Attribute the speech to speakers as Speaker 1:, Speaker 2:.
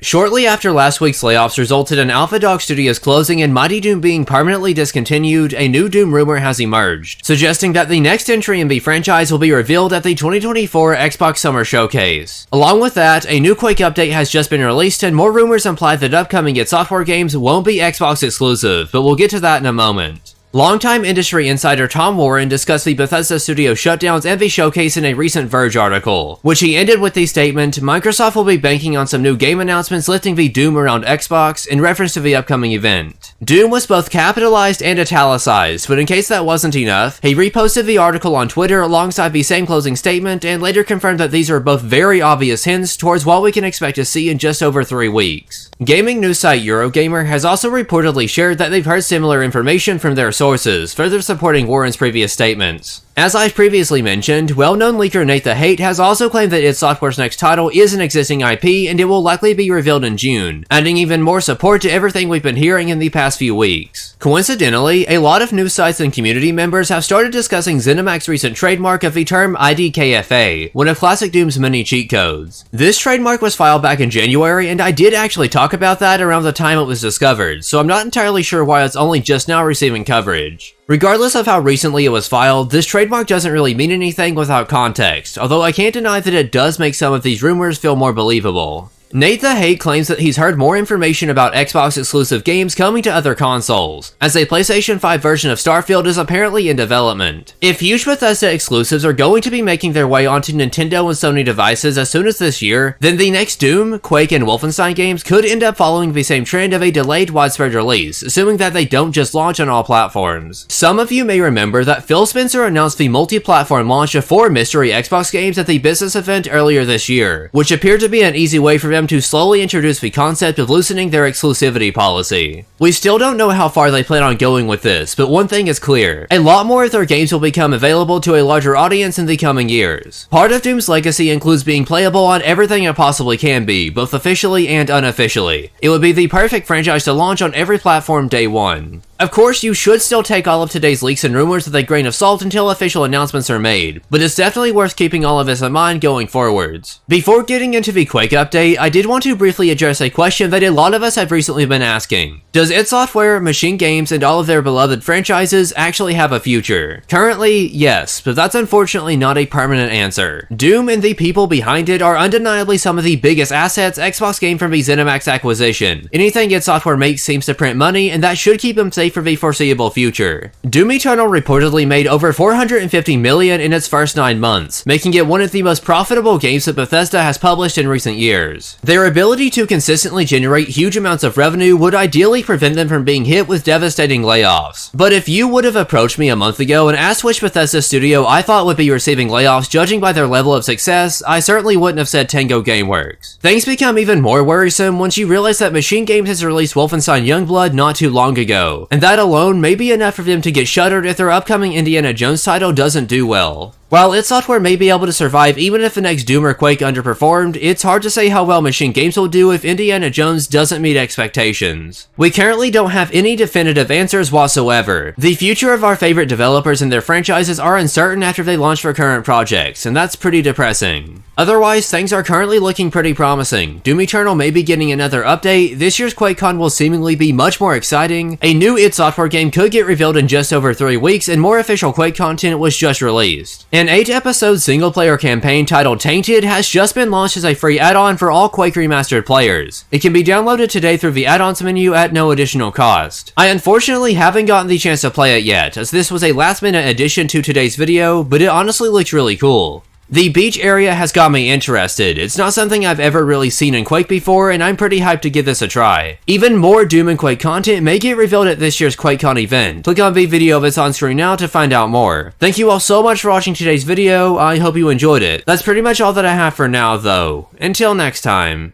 Speaker 1: Shortly after last week's layoffs resulted in Alpha Dog Studios closing and Mighty Doom being permanently discontinued, a new Doom rumor has emerged, suggesting that the next entry in the franchise will be revealed at the 2024 Xbox Summer Showcase. Along with that, a new Quake update has just been released, and more rumors imply that upcoming id Software games won't be Xbox exclusive, but we'll get to that in a moment. Longtime industry insider Tom Warren discussed the Bethesda studio shutdowns and the showcase in a recent Verge article, which he ended with the statement, Microsoft will be banking on some new game announcements lifting the Doom around Xbox in reference to the upcoming event. Doom was both capitalized and italicized, but in case that wasn't enough, he reposted the article on Twitter alongside the same closing statement and later confirmed that these are both very obvious hints towards what we can expect to see in just over 3 weeks. Gaming news site Eurogamer has also reportedly shared that they've heard similar information from their sources, further supporting Warren's previous statements. As I've previously mentioned, well-known leaker Nate the Hate has also claimed that id Software's next title is an existing IP and it will likely be revealed in June, adding even more support to everything we've been hearing in the past few weeks. Coincidentally, a lot of news sites and community members have started discussing ZeniMax's recent trademark of the term IDKFA, one of classic Doom's many cheat codes. This trademark was filed back in January, and I did actually talk about that around the time it was discovered, so I'm not entirely sure why it's only just now receiving coverage. Regardless of how recently it was filed, this trademark doesn't really mean anything without context, although I can't deny that it does make some of these rumors feel more believable. Nate the Hate claims that he's heard more information about Xbox exclusive games coming to other consoles, as a PlayStation 5 version of Starfield is apparently in development. If huge Bethesda exclusives are going to be making their way onto Nintendo and Sony devices as soon as this year, then the next Doom, Quake, and Wolfenstein games could end up following the same trend of a delayed widespread release, assuming that they don't just launch on all platforms. Some of you may remember that Phil Spencer announced the multi-platform launch of 4 mystery Xbox games at the business event earlier this year, which appeared to be an easy way for them to slowly introduce the concept of loosening their exclusivity policy. We still don't know how far they plan on going with this, but one thing is clear. A lot more of their games will become available to a larger audience in the coming years. Part of Doom's legacy includes being playable on everything it possibly can be, both officially and unofficially. It would be the perfect franchise to launch on every platform day one. Of course, you should still take all of today's leaks and rumors with a grain of salt until official announcements are made, but it's definitely worth keeping all of this in mind going forwards. Before getting into the Quake update, I did want to briefly address a question that a lot of us have recently been asking. Does id Software, Machine Games, and all of their beloved franchises actually have a future? Currently, yes, but that's unfortunately not a permanent answer. Doom and the people behind it are undeniably some of the biggest assets Xbox gained from the ZeniMax acquisition. Anything id Software makes seems to print money, and that should keep them safe for the foreseeable future. Doom Eternal reportedly made over $450 million in its first 9 months, making it one of the most profitable games that Bethesda has published in recent years. Their ability to consistently generate huge amounts of revenue would ideally prevent them from being hit with devastating layoffs. But if you would have approached me a month ago and asked which Bethesda studio I thought would be receiving layoffs judging by their level of success, I certainly wouldn't have said Tango Gameworks. Things become even more worrisome once you realize that Machine Games has released Wolfenstein Youngblood not too long ago, and that alone may be enough for them to get shuttered if their upcoming Indiana Jones title doesn't do well. While id Software may be able to survive even if the next Doom or Quake underperformed, it's hard to say how well Machine Games will do if Indiana Jones doesn't meet expectations. We currently don't have any definitive answers whatsoever. The future of our favorite developers and their franchises are uncertain after they launch their current projects, and that's pretty depressing. Otherwise, things are currently looking pretty promising. Doom Eternal may be getting another update, this year's QuakeCon will seemingly be much more exciting, a new id Software game could get revealed in just over 3 weeks, and more official Quake content was just released. An 8-episode single-player campaign titled Tainted has just been launched as a free add-on for all Quake Remastered players. It can be downloaded today through the add-ons menu at no additional cost. I unfortunately haven't gotten the chance to play it yet, as this was a last-minute addition to today's video, but it honestly looks really cool. The beach area has got me interested. It's not something I've ever really seen in Quake before, and I'm pretty hyped to give this a try. Even more Doom and Quake content may get revealed at this year's QuakeCon event. Click on the video that's on screen now to find out more. Thank you all so much for watching today's video. I hope you enjoyed it. That's pretty much all that I have for now, though. Until next time.